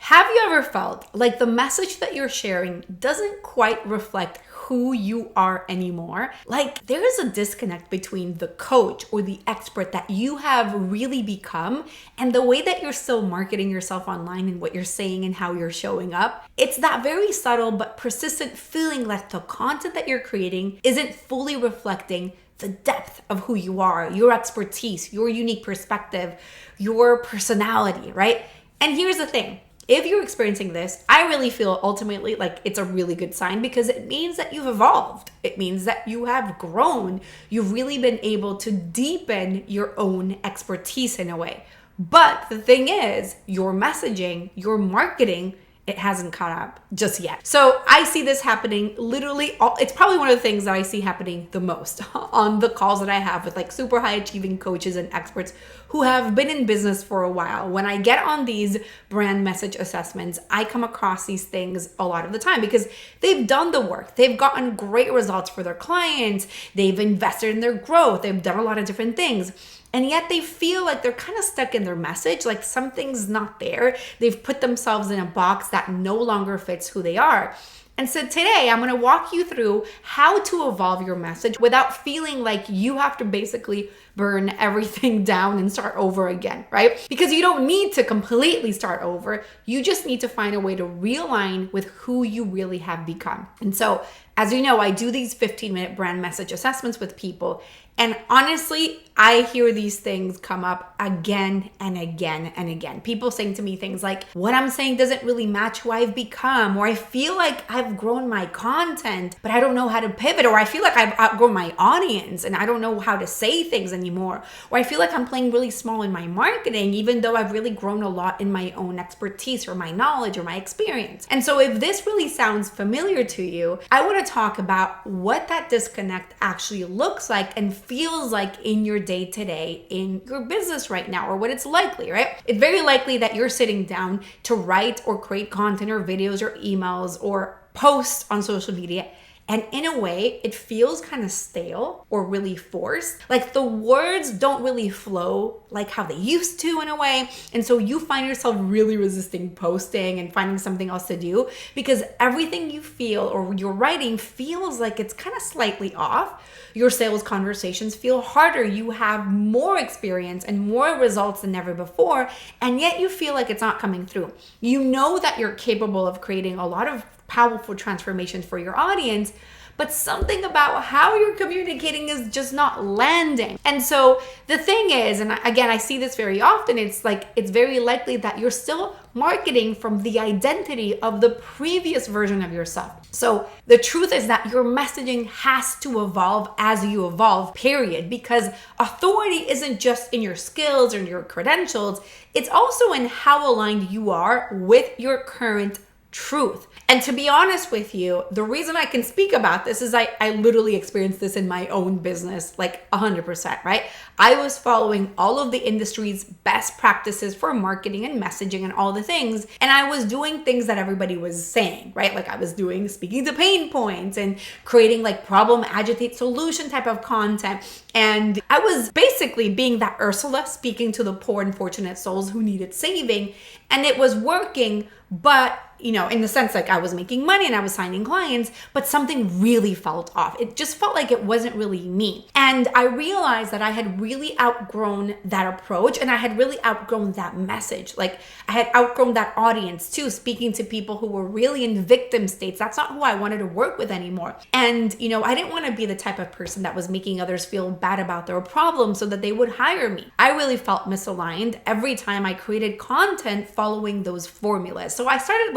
Have you ever felt like the message that you're sharing doesn't quite reflect who you are anymore? Like there is a disconnect between the coach or the expert that you have really become and the way that you're still marketing yourself online and what you're saying and how you're showing up. It's that very subtle but persistent feeling that the content that you're creating isn't fully reflecting the depth of who you are, your expertise, your unique perspective, your personality, right? And here's the thing. If you're experiencing this, I really feel ultimately like it's a really good sign because it means that you've evolved. It means that you have grown. You've really been able to deepen your own expertise in a way. But the thing is, your messaging, your marketing, it hasn't caught up just yet. So I see this happening literally it's probably one of the things that I see happening the most on the calls that I have with like super high achieving coaches and experts who have been in business for a while. When I get on these brand message assessments, I come across these things a lot of the time because they've done the work. They've gotten great results for their clients. They've invested in their growth. They've done a lot of different things. And yet they feel like they're kind of stuck in their message, like something's not there. They've put themselves in a box that no longer fits who they are. And so today I'm going to walk you through how to evolve your message without feeling like you have to basically burn everything down and start over again, right? Because you don't need to completely start over. You just need to find a way to realign with who you really have become. And so, as you know, I do these 15-minute brand message assessments with people. And honestly, I hear these things come up again and again and again. People saying to me things like, what I'm saying doesn't really match who I've become, or I feel like I've grown my content, but I don't know how to pivot, or I feel like I've outgrown my audience and I don't know how to say things anymore, or I feel like I'm playing really small in my marketing, even though I've really grown a lot in my own expertise or my knowledge or my experience. And so if this really sounds familiar to you, I want to talk about what that disconnect actually looks like and feels like in your day-to-day in your business right now, or what it's likely, right? It's very likely that you're sitting down to write or create content or videos or emails or posts on social media, and in a way, it feels kind of stale or really forced. Like the words don't really flow like how they used to in a way. And so you find yourself really resisting posting and finding something else to do because everything you feel or you're writing feels like it's kind of slightly off. Your sales conversations feel harder. You have more experience and more results than ever before, and yet you feel like it's not coming through. You know that you're capable of creating a lot of powerful transformations for your audience, but something about how you're communicating is just not landing. And so the thing is, and again, I see this very often, it's like, it's very likely that you're still marketing from the identity of the previous version of yourself. So the truth is that your messaging has to evolve as you evolve, period, because authority isn't just in your skills or in your credentials, it's also in how aligned you are with your current truth. And to be honest with you, the reason I can speak about this is I literally experienced this in my own business, like 100%, right? I was following all of the industry's best practices for marketing and messaging and all the things. And I was doing things that everybody was saying, right? Like I was doing speaking to pain points and creating like problem, agitate, solution type of content. And I was basically being that Ursula speaking to the poor and fortunate souls who needed saving. And it was working, but in the sense like I was making money and I was signing clients, but something really felt off. It just felt like it wasn't really me. And I realized that I had really outgrown that approach and I had really outgrown that message. Like I had outgrown that audience too, speaking to people who were really in victim states. That's not who I wanted to work with anymore. And, I didn't want to be the type of person that was making others feel bad about their problems so that they would hire me. I really felt misaligned every time I created content following those formulas. So I started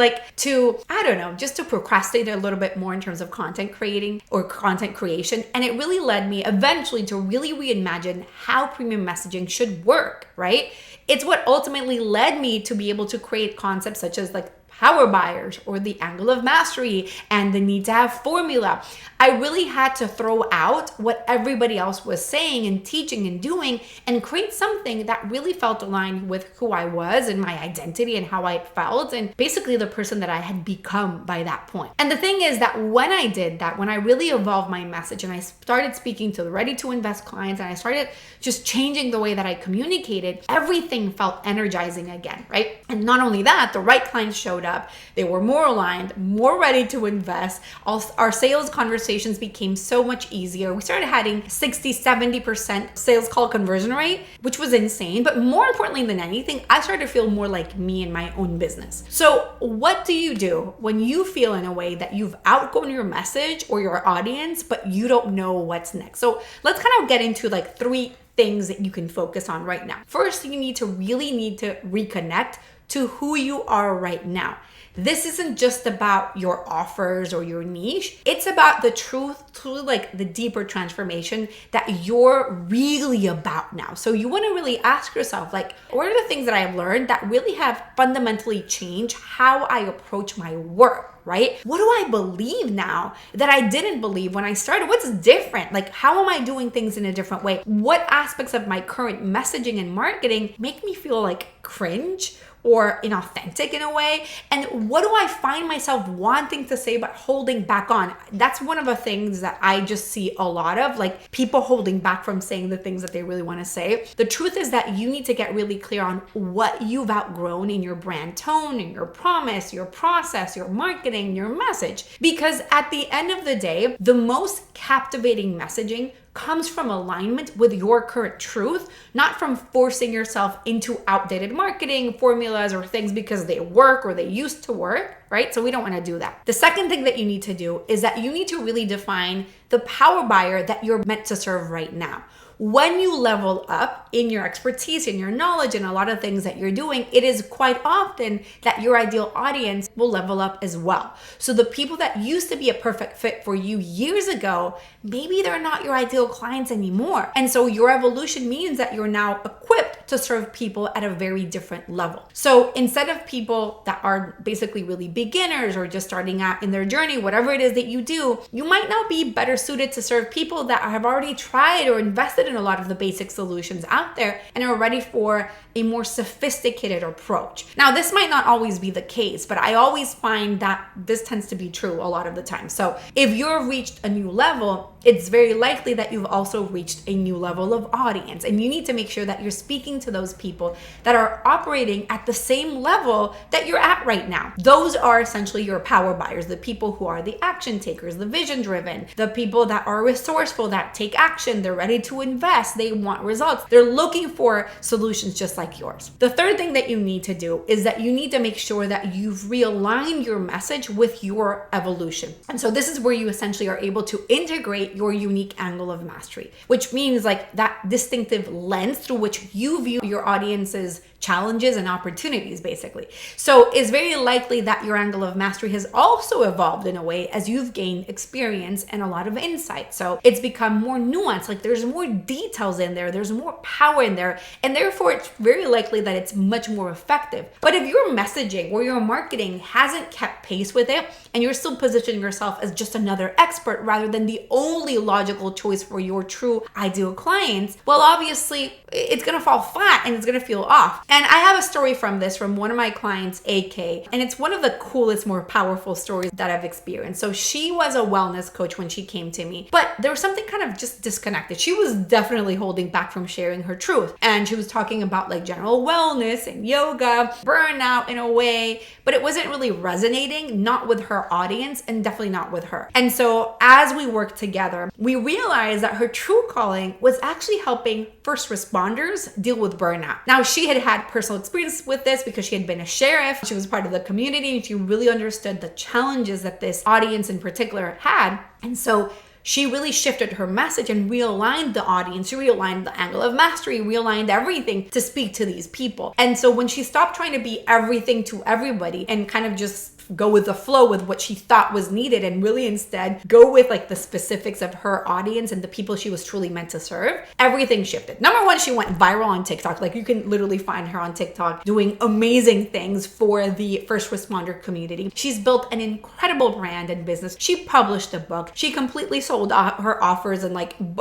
just to procrastinate a little bit more in terms of content creating or content creation. And it really led me eventually to really reimagine how premium messaging should work, right? It's what ultimately led me to be able to create concepts such as like power buyers or the angle of mastery and the need to have formula. I really had to throw out what everybody else was saying and teaching and doing and create something that really felt aligned with who I was and my identity and how I felt and basically the person that I had become by that point. And the thing is that when I did that, when I really evolved my message and I started speaking to the ready to invest clients and I started just changing the way that I communicated, everything felt energizing again, right? And not only that, the right clients showed up. They were more aligned, more ready to invest. Our sales conversations became so much easier. We started having 60-70% sales call conversion rate, which was insane. But more importantly than anything, I started to feel more like me in my own business. So what do you do when you feel in a way that you've outgrown your message or your audience, but you don't know what's next? So let's kind of get into like 3 things that you can focus on right now. First, you need to reconnect to who you are right now. This isn't just about your offers or your niche. It's about the truth, like the deeper transformation that you're really about now. So you want to really ask yourself, like, what are the things that I've learned that really have fundamentally changed how I approach my work? Right? What do I believe now that I didn't believe when I started? What's different? Like, how am I doing things in a different way? What aspects of my current messaging and marketing make me feel like cringe or inauthentic in a way? And what do I find myself wanting to say but holding back on? That's one of the things that I just see a lot of, like people holding back from saying the things that they really want to say. The truth is that you need to get really clear on what you've outgrown in your brand tone, in your promise, your process, your marketing, your message. Because at the end of the day, the most captivating messaging comes from alignment with your current truth, not from forcing yourself into outdated marketing formulas or things because they work or they used to work, right? So we don't want to do that. The second thing that you need to do is that you need to really define the power buyer that you're meant to serve right now. When you level up in your expertise, in your knowledge, and a lot of things that you're doing, it is quite often that your ideal audience will level up as well. So the people that used to be a perfect fit for you years ago, maybe they're not your ideal clients anymore. And so your evolution means that you're now equipped to serve people at a very different level. So instead of people that are basically really beginners or just starting out in their journey, whatever it is that you do, you might now be better suited to serve people that have already tried or invested in a lot of the basic solutions out there and are ready for a more sophisticated approach. Now, this might not always be the case, but I always find that this tends to be true a lot of the time. So if you've reached a new level, it's very likely that you've also reached a new level of audience. And you need to make sure that you're speaking to those people that are operating at the same level that you're at right now. Those are essentially your power buyers, the people who are the action takers, the vision driven, the people that are resourceful, that take action, they're ready to invest, they want results, they're looking for solutions just like yours. The third thing that you need to do is that you need to make sure that you've realigned your message with your evolution. And so this is where you essentially are able to integrate your unique angle of mastery, which means like that distinctive lens through which you view your audience's challenges and opportunities, basically. So it's very likely that your angle of mastery has also evolved in a way as you've gained experience and a lot of insight. So it's become more nuanced, like there's more details in there, there's more power in there, and therefore it's very likely that it's much more effective. But if your messaging or your marketing hasn't kept pace with it, and you're still positioning yourself as just another expert rather than the only logical choice for your true ideal clients, well, obviously it's gonna fall flat and it's gonna feel off. And I have a story from one of my clients, AK, and it's one of the coolest, more powerful stories that I've experienced. So she was a wellness coach when she came to me, but there was something kind of just disconnected. She was definitely holding back from sharing her truth. And she was talking about like general wellness and yoga, burnout in a way, but it wasn't really resonating, not with her audience and definitely not with her. And so as we worked together, we realized that her true calling was actually helping first responders deal with burnout. Now, she had had personal experience with this because she had been a sheriff. She was part of the community and she really understood the challenges that this audience in particular had. And so she really shifted her message and realigned the audience, realigned the angle of mastery, realigned everything to speak to these people. And so when she stopped trying to be everything to everybody and kind of just go with the flow with what she thought was needed and really instead go with like the specifics of her audience and the people she was truly meant to serve, everything shifted. Number one, she went viral on TikTok. Like you can literally find her on TikTok doing amazing things for the first responder community. She's built an incredible brand and business. She published a book. She completely sold out her offers and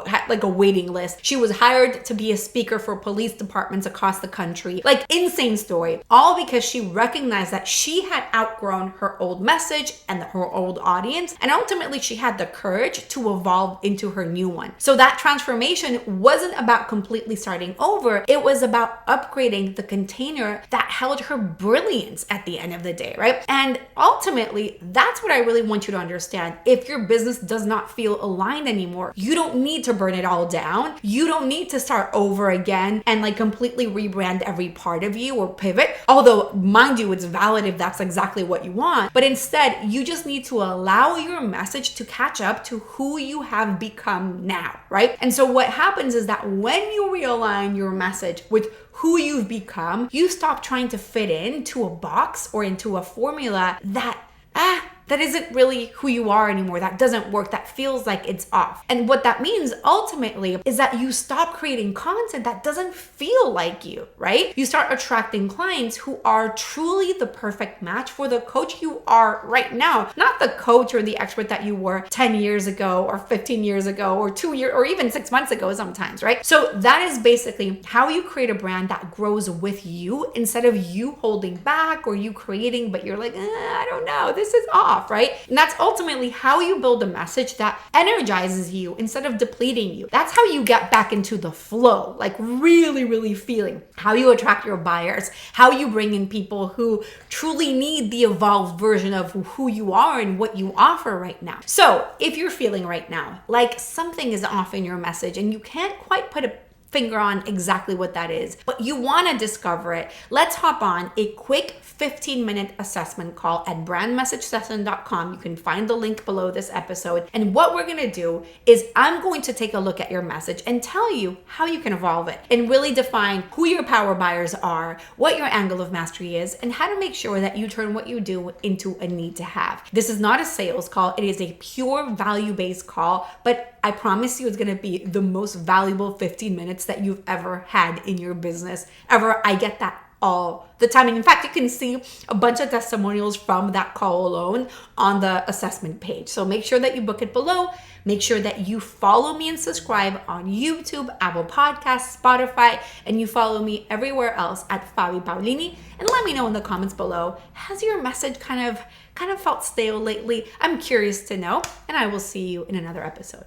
had like a waiting list. She was hired to be a speaker for police departments across the country. Like insane story. All because she recognized that she had outgrown her old message and her old audience. And ultimately she had the courage to evolve into her new one. So that transformation wasn't about completely starting over. It was about upgrading the container that held her brilliance at the end of the day, right? And ultimately, that's what I really want you to understand. If your business does not feel aligned anymore, you don't need to burn it all down. You don't need to start over again and like completely rebrand every part of you or pivot. Although, mind you, it's valid if that's exactly what you want. But instead, you just need to allow your message to catch up to who you have become now, right? And so what happens is that when you realign your message with who you've become, you stop trying to fit into a box or into a formula that isn't really who you are anymore. That doesn't work. That feels like it's off. And what that means ultimately is that you stop creating content that doesn't feel like you, right? You start attracting clients who are truly the perfect match for the coach you are right now, not the coach or the expert that you were 10 years ago or 15 years ago or 2 years or even 6 months ago sometimes, right? So that is basically how you create a brand that grows with you instead of you holding back or you creating, but you're like, I don't know, this is off, right? And that's ultimately how you build a message that energizes you instead of depleting you. That's how you get back into the flow, like really feeling how you attract your buyers, how you bring in people who truly need the evolved version of who you are and what you offer right now. So if you're feeling right now like something is off in your message and you can't quite put a finger on exactly what that is, but you want to discover it, let's hop on a quick 15-minute assessment call at brandmessagesession.com. You can find the link below this episode. And what we're going to do is I'm going to take a look at your message and tell you how you can evolve it and really define who your power buyers are, what your angle of mastery is, and how to make sure that you turn what you do into a need to have. This is not a sales call. It is a pure value-based call, but I promise you it's going to be the most valuable 15 minutes that you've ever had in your business ever. I get that all the time. And in fact, you can see a bunch of testimonials from that call alone on the assessment page. So make sure that you book it below. Make sure that you follow me and subscribe on YouTube, Apple Podcasts, Spotify, and you follow me everywhere else at Fabi Paolini. And let me know in the comments below, has your message kind of felt stale lately? I'm curious to know, and I will see you in another episode.